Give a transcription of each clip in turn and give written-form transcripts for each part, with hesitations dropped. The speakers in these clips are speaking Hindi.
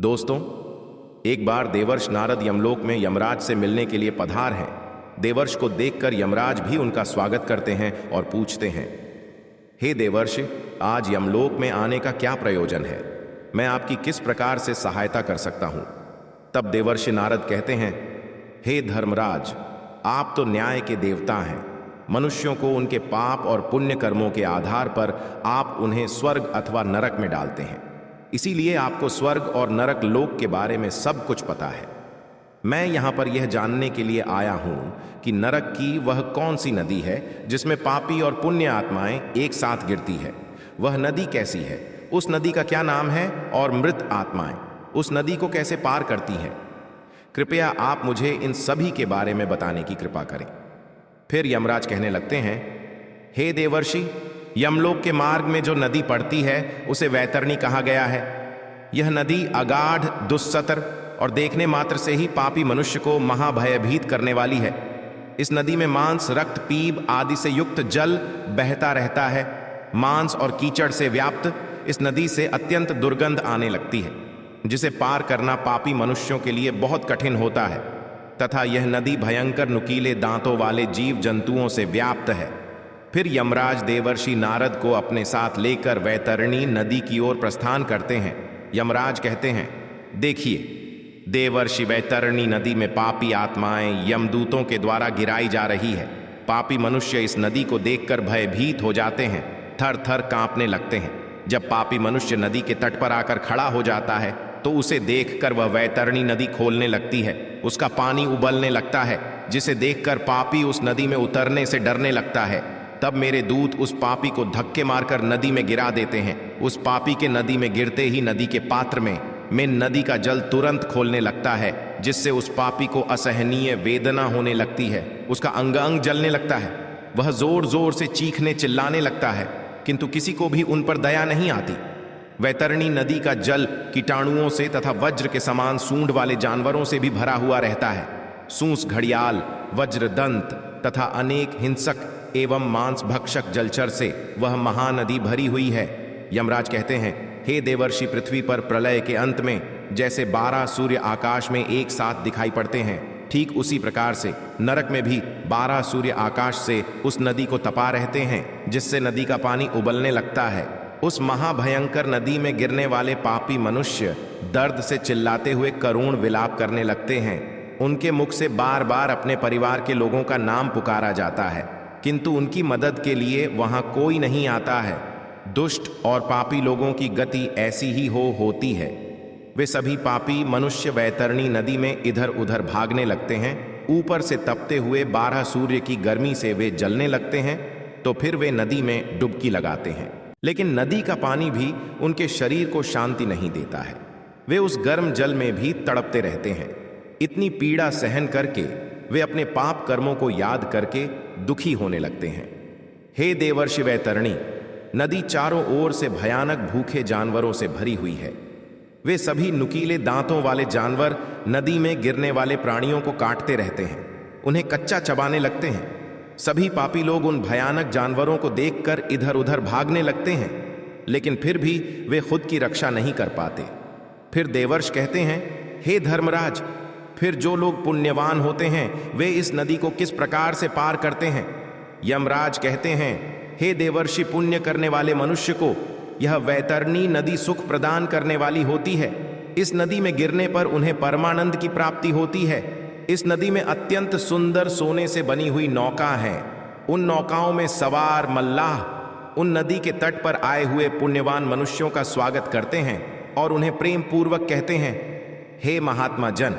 दोस्तों, एक बार देवर्ष नारद यमलोक में यमराज से मिलने के लिए पधार हैं। देवर्ष को देखकर यमराज भी उनका स्वागत करते हैं और पूछते हैं, हे देवर्ष, आज यमलोक में आने का क्या प्रयोजन है? मैं आपकी किस प्रकार से सहायता कर सकता हूं? तब देवर्षि नारद कहते हैं, हे धर्मराज, आप तो न्याय के देवता हैं। मनुष्यों को उनके पाप और पुण्य कर्मों के आधार पर आप उन्हें स्वर्ग अथवा नरक में डालते हैं। इसीलिए आपको स्वर्ग और नरक लोक के बारे में सब कुछ पता है। मैं यहां पर यह जानने के लिए आया हूं कि नरक की वह कौन सी नदी है जिसमें पापी और पुण्य आत्माएं एक साथ गिरती है। वह नदी कैसी है, उस नदी का क्या नाम है, और मृत आत्माएं उस नदी को कैसे पार करती हैं? कृपया आप मुझे इन सभी के बारे में बताने की कृपा करें। फिर यमराज कहने लगते हैं, हे देवर्षि, यमलोक के मार्ग में जो नदी पड़ती है उसे वैतरणी कहा गया है। यह नदी अगाध, दुस्सतर और देखने मात्र से ही पापी मनुष्य को महाभयभीत करने वाली है। इस नदी में मांस, रक्त, पीप आदि से युक्त जल बहता रहता है। मांस और कीचड़ से व्याप्त इस नदी से अत्यंत दुर्गंध आने लगती है, जिसे पार करना पापी मनुष्यों के लिए बहुत कठिन होता है। तथा यह नदी भयंकर नुकीले दांतों वाले जीव जंतुओं से व्याप्त है। फिर यमराज देवर्षि नारद को अपने साथ लेकर वैतरणी नदी की ओर प्रस्थान करते हैं। यमराज कहते हैं, देखिए देवर्षि, वैतरणी नदी में पापी आत्माएं यमदूतों के द्वारा गिराई जा रही है। पापी मनुष्य इस नदी को देखकर भयभीत हो जाते हैं, थर थर कांपने लगते हैं। जब पापी मनुष्य नदी के तट पर आकर खड़ा हो जाता है तो उसे देखकर वह वैतरणी नदी खोलने लगती है। उसका पानी उबलने लगता है, जिसे देखकर पापी उस नदी में उतरने से डरने लगता है। तब मेरे दूत उस पापी को धक्के मारकर नदी में गिरा देते हैं। उस पापी के नदी में गिरते ही नदी के पात्र में नदी का जल तुरंत खोलने लगता है, जिससे उस पापी को असहनीय वेदना होने लगती है। उसका अंग अंग जलने लगता है। वह जोर जोर से चीखने चिल्लाने लगता है, किंतु किसी को भी उन पर दया नहीं आती। वैतरणी नदी का जल कीटाणुओं से तथा वज्र के समान सूंड वाले जानवरों से भी भरा हुआ रहता है। सूंस, घड़ियाल, वज्रदंत तथा अनेक हिंसक एवं मांस भक्षक जलचर से वह महानदी भरी हुई है। यमराज कहते हैं, हे देवर्षि, पृथ्वी पर प्रलय के अंत में जैसे 12 सूर्य आकाश में एक साथ दिखाई पड़ते हैं, ठीक उसी प्रकार से नरक में भी 12 सूर्य आकाश से उस नदी को तपा रहते हैं, जिससे नदी का पानी उबलने लगता है। उस महाभयंकर नदी में गिरने वाले पापी मनुष्य दर्द से चिल्लाते हुए करुण विलाप करने लगते हैं। उनके मुख से बार बार अपने परिवार के लोगों का नाम पुकारा जाता है, किंतु उनकी मदद के लिए वहां कोई नहीं आता है। दुष्ट और पापी लोगों की गति ऐसी ही होती है। वे सभी पापी मनुष्य वैतरणी नदी में इधर उधर भागने लगते हैं। ऊपर से तपते हुए 12 सूर्य की गर्मी से वे जलने लगते हैं, तो फिर वे नदी में डुबकी लगाते हैं। लेकिन नदी का पानी भी उनके शरीर को शांति नहीं देता है। वे उस गर्म जल में भी तड़पते रहते हैं। इतनी पीड़ा सहन करके वे अपने पाप कर्मों को याद करके दुखी होने लगते हैं। हे देवर्षि वैतरणी, नदी चारों ओर से भयानक भूखे जानवरों से भरी हुई है। वे सभी नुकीले दांतों वाले जानवर नदी में गिरने वाले प्राणियों को काटते रहते हैं, उन्हें कच्चा चबाने लगते हैं। सभी पापी लोग उन भयानक जानवरों को देखकर इधर उधर भागने लगते हैं, लेकिन फिर भी वे खुद की रक्षा नहीं कर पाते। फिर देवर्ष कहते हैं, हे धर्मराज, फिर जो लोग पुण्यवान होते हैं वे इस नदी को किस प्रकार से पार करते हैं? यमराज कहते हैं, हे देवर्षि, पुण्य करने वाले मनुष्य को यह वैतरणी नदी सुख प्रदान करने वाली होती है। इस नदी में गिरने पर उन्हें परमानंद की प्राप्ति होती है। इस नदी में अत्यंत सुंदर सोने से बनी हुई नौका है। उन नौकाओं में सवार मल्लाह उन नदी के तट पर आए हुए पुण्यवान मनुष्यों का स्वागत करते हैं और उन्हें प्रेम पूर्वक कहते हैं, हे महात्मा जन,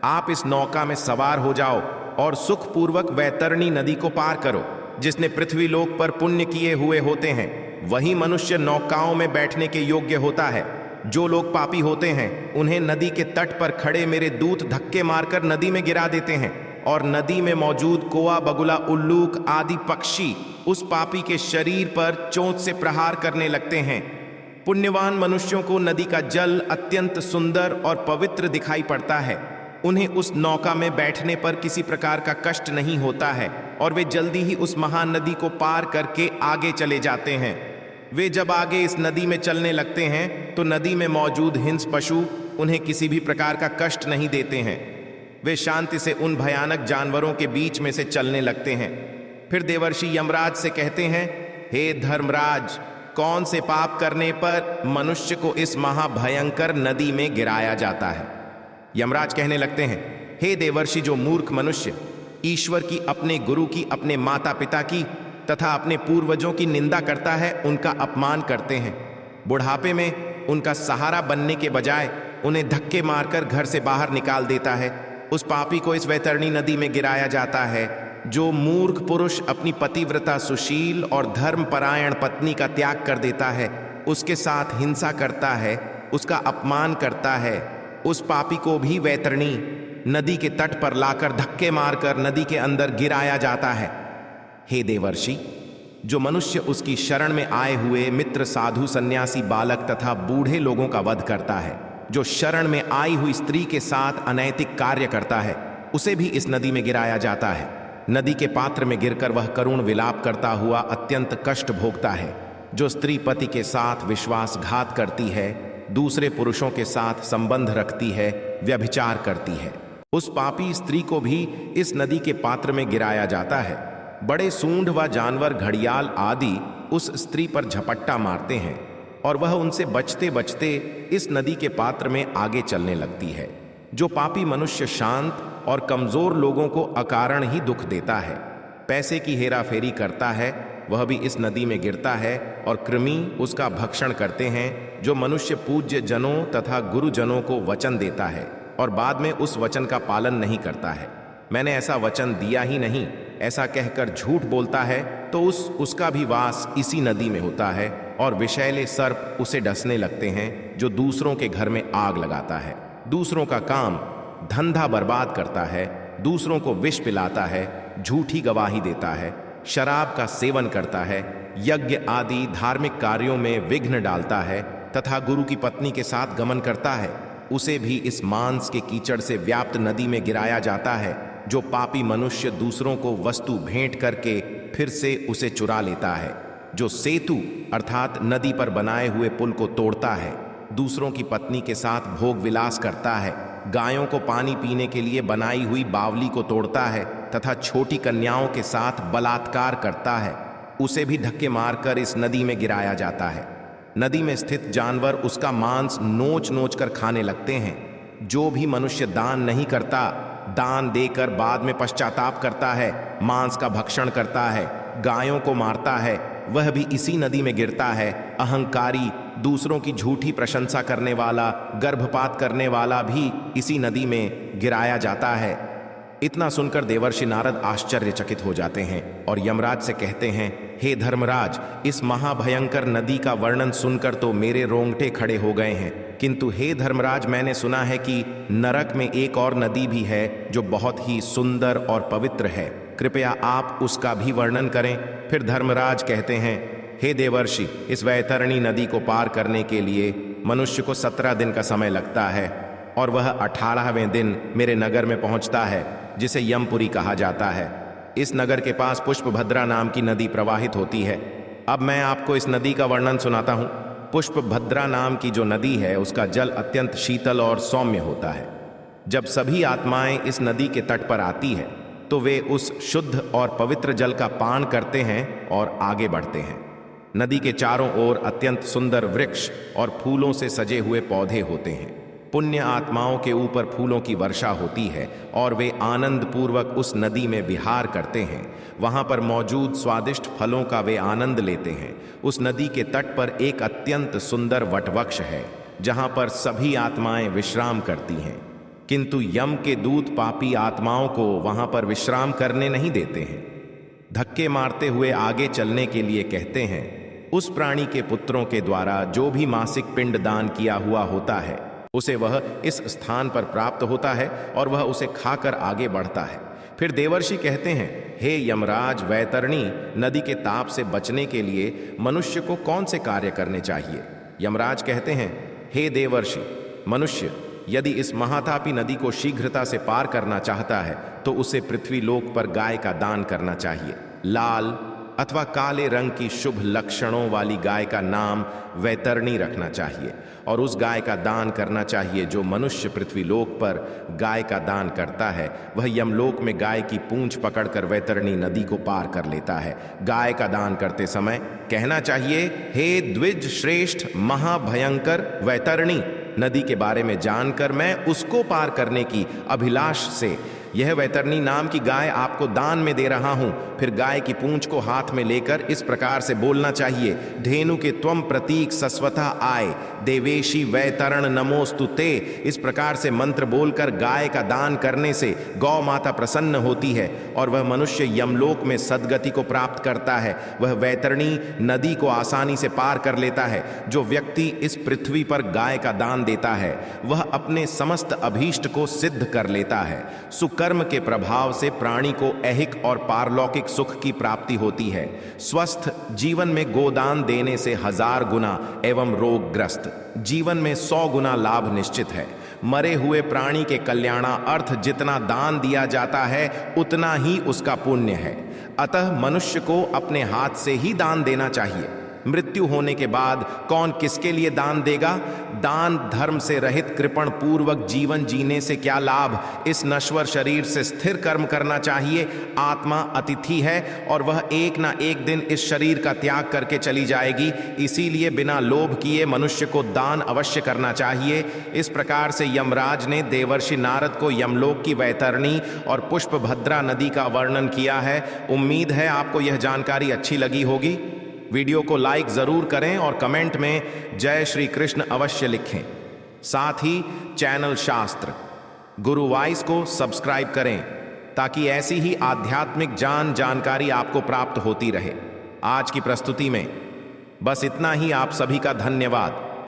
आप इस नौका में सवार हो जाओ और सुखपूर्वक वैतरणी नदी को पार करो। जिसने पृथ्वी लोक पर पुण्य किए हुए होते हैं वही मनुष्य नौकाओं में बैठने के योग्य होता है। जो लोग पापी होते हैं उन्हें नदी के तट पर खड़े मेरे दूत धक्के मारकर नदी में गिरा देते हैं, और नदी में मौजूद कोआ, बगुला, उल्लूक आदि पक्षी उस पापी के शरीर पर चोंच से प्रहार करने लगते हैं। पुण्यवान मनुष्यों को नदी का जल अत्यंत सुंदर और पवित्र दिखाई पड़ता है। उन्हें उस नौका में बैठने पर किसी प्रकार का कष्ट नहीं होता है और वे जल्दी ही उस महानदी को पार करके आगे चले जाते हैं। वे जब आगे इस नदी में चलने लगते हैं तो नदी में मौजूद हिंस पशु उन्हें किसी भी प्रकार का कष्ट नहीं देते हैं। वे शांति से उन भयानक जानवरों के बीच में से चलने लगते हैं। फिर देवर्षि यमराज से कहते हैं, हे धर्मराज, कौन से पाप करने पर मनुष्य को इस महाभयंकर नदी में गिराया जाता है? यमराज कहने लगते हैं, हे देवर्षि, जो मूर्ख मनुष्य ईश्वर की, अपने गुरु की, अपने माता पिता की तथा अपने पूर्वजों की निंदा करता है, उनका अपमान करते हैं। बुढ़ापे में उनका सहारा बनने के बजाय उन्हें धक्के मारकर घर से बाहर निकाल देता है, उस पापी को इस वैतरणी नदी में गिराया जाता है। जो मूर्ख पुरुष अपनी पतिव्रता, सुशील और धर्मपरायण पत्नी का त्याग कर देता है, उसके साथ हिंसा करता है, उसका अपमान करता है, उस पापी को भी वैतरणी नदी के तट पर लाकर धक्के मारकर नदी के अंदर गिराया जाता है। हे देवर्षि, जो मनुष्य उसकी शरण में आए हुए मित्र, साधु, सन्यासी, बालक तथा बूढ़े लोगों का वध करता है, जो शरण में आई हुई स्त्री के साथ अनैतिक कार्य करता है, उसे भी इस नदी में गिराया जाता है। नदी के पात्र में गिरकर वह करुण विलाप करता हुआ अत्यंत कष्ट भोगता है। जो स्त्री पति के साथ विश्वासघात करती है, दूसरे पुरुषों के साथ संबंध रखती है, व्यभिचार करती है, उस पापी स्त्री को भी इस नदी के पात्र में गिराया जाता है। बड़े सूंड व जानवर, घड़ियाल आदि उस स्त्री पर झपट्टा मारते हैं और वह उनसे बचते बचते इस नदी के पात्र में आगे चलने लगती है। जो पापी मनुष्य शांत और कमजोर लोगों को अकारण ही दुख देता है, पैसे की हेराफेरी करता है, वह भी इस नदी में गिरता है और कृमि उसका भक्षण करते हैं। जो मनुष्य पूज्य जनों तथा गुरुजनों को वचन देता है और बाद में उस वचन का पालन नहीं करता है, मैंने ऐसा वचन दिया ही नहीं, ऐसा कहकर झूठ बोलता है, तो उसका भी वास इसी नदी में होता है और विषैले सर्प उसे डसने लगते हैं। जो दूसरों के घर में आग लगाता है, दूसरों का काम धंधा बर्बाद करता है, दूसरों को विष पिलाता है, झूठी गवाही देता है, शराब का सेवन करता है, यज्ञ आदि धार्मिक कार्यों में विघ्न डालता है तथा गुरु की पत्नी के साथ गमन करता है, उसे भी इस मांस के कीचड़ से व्याप्त नदी में गिराया जाता है। जो पापी मनुष्य दूसरों को वस्तु भेंट करके फिर से उसे चुरा लेता है, जो सेतु अर्थात नदी पर बनाए हुए पुल को तोड़ता है, दूसरों की पत्नी के साथ भोग विलास करता है, गायों को पानी पीने के लिए बनाई हुई बावली को तोड़ता है तथा छोटी कन्याओं के साथ बलात्कार करता है, उसे भी धक्के मारकर इस नदी में गिराया जाता है। नदी में स्थित जानवर उसका मांस नोच नोच कर खाने लगते हैं। जो भी मनुष्य दान नहीं करता, दान देकर बाद में पश्चाताप करता है, मांस का भक्षण करता है, गायों को मारता है, वह भी इसी नदी में गिरता है। अहंकारी, दूसरों की झूठी प्रशंसा करने वाला, गर्भपात करने वाला भी इसी नदी में गिराया जाता है। इतना सुनकर देवर्षि नारद आश्चर्यचकित हो जाते हैं और यमराज से कहते हैं, हे धर्मराज, इस महाभयंकर नदी का वर्णन सुनकर तो मेरे रोंगटे खड़े हो गए हैं, किंतु हे धर्मराज, मैंने सुना है कि नरक में एक और नदी भी है जो बहुत ही सुंदर और पवित्र है, कृपया आप उसका भी वर्णन करें। फिर धर्मराज कहते हैं, हे देवर्षि, इस वैतरणी नदी को पार करने के लिए मनुष्य को 17 दिन का समय लगता है और वह 18वें दिन मेरे नगर में पहुंचता है, जिसे यमपुरी कहा जाता है। इस नगर के पास पुष्पभद्रा नाम की नदी प्रवाहित होती है। अब मैं आपको इस नदी का वर्णन सुनाता हूँ। पुष्पभद्रा नाम की जो नदी है, उसका जल अत्यंत शीतल और सौम्य होता है। जब सभी आत्माएं इस नदी के तट पर आती है तो वे उस शुद्ध और पवित्र जल का पान करते हैं और आगे बढ़ते हैं। नदी के चारों ओर अत्यंत सुंदर वृक्ष और फूलों से सजे हुए पौधे होते हैं। पुण्य आत्माओं के ऊपर फूलों की वर्षा होती है और वे आनंद पूर्वक उस नदी में विहार करते हैं। वहां पर मौजूद स्वादिष्ट फलों का वे आनंद लेते हैं। उस नदी के तट पर एक अत्यंत सुंदर वटवृक्ष है, जहां पर सभी आत्माएं विश्राम करती हैं, किंतु यम के दूत पापी आत्माओं को वहां पर विश्राम करने नहीं देते हैं। धक्के मारते हुए आगे चलने के लिए कहते हैं। उस प्राणी के पुत्रों के द्वारा जो भी मासिक पिंड दान किया हुआ होता है, उसे वह इस स्थान पर प्राप्त होता है और वह उसे खाकर आगे बढ़ता है। फिर देवर्षि कहते हैं, हे यमराज, वैतरणी नदी के ताप से बचने के लिए मनुष्य को कौन से कार्य करने चाहिए? यमराज कहते हैं, हे देवर्षि, मनुष्य यदि इस महातापी नदी को शीघ्रता से पार करना चाहता है तो उसे पृथ्वी लोक पर गाय का दान करना चाहिए। लाल, अथवा काले रंग की शुभ लक्षणों वाली गाय का नाम वैतरणी रखना चाहिए और उस गाय का दान करना चाहिए। जो मनुष्य पृथ्वीलोक पर गाय का दान करता है वह यमलोक में गाय की पूंछ पकड़कर वैतरणी नदी को पार कर लेता है। गाय का दान करते समय कहना चाहिए, हे द्विज श्रेष्ठ महाभयंकर वैतरणी, नदी के बारे में जानकर मैं उसको पार करने की अभिलाष से यह वैतरणी नाम की गाय आपको दान में दे रहा हूं। फिर गाय की पूंछ को हाथ में लेकर इस प्रकार से बोलना चाहिए, धेनु के त्वम प्रतीक सस्वतः आए, देवेशी वैतरण नमोस्तुते। इस प्रकार से मंत्र बोलकर गाय का दान करने से गौ माता प्रसन्न होती है और वह मनुष्य यमलोक में सद्गति को प्राप्त करता है। वह वैतरणी नदी को आसानी से पार कर लेता है। जो व्यक्ति इस पृथ्वी पर गाय का दान देता है वह अपने समस्त अभीष्ट को सिद्ध कर लेता है। सुकर्म के प्रभाव से प्राणी को ऐहिक और पारलौकिक सुख की प्राप्ति होती है। स्वस्थ जीवन में गोदान देने से 1000 गुना एवं रोगग्रस्त जीवन में 100 गुना लाभ निश्चित है। मरे हुए प्राणी के कल्याणार्थ जितना दान दिया जाता है उतना ही उसका पुण्य है। अतः मनुष्य को अपने हाथ से ही दान देना चाहिए। मृत्यु होने के बाद कौन किसके लिए दान देगा? दान धर्म से रहित कृपण पूर्वक जीवन जीने से क्या लाभ? इस नश्वर शरीर से स्थिर कर्म करना चाहिए। आत्मा अतिथि है और वह एक ना एक दिन इस शरीर का त्याग करके चली जाएगी। इसीलिए बिना लोभ किए मनुष्य को दान अवश्य करना चाहिए। इस प्रकार से यमराज ने देवर्षि नारद को यमलोक की वैतरणी और पुष्पभद्रा नदी का वर्णन किया है। उम्मीद है आपको यह जानकारी अच्छी लगी होगी। वीडियो को लाइक जरूर करें और कमेंट में जय श्री कृष्ण अवश्य लिखें। साथ ही चैनल शास्त्र गुरु वॉइस को सब्सक्राइब करें ताकि ऐसी ही आध्यात्मिक जानकारी आपको प्राप्त होती रहे। आज की प्रस्तुति में बस इतना ही। आप सभी का धन्यवाद।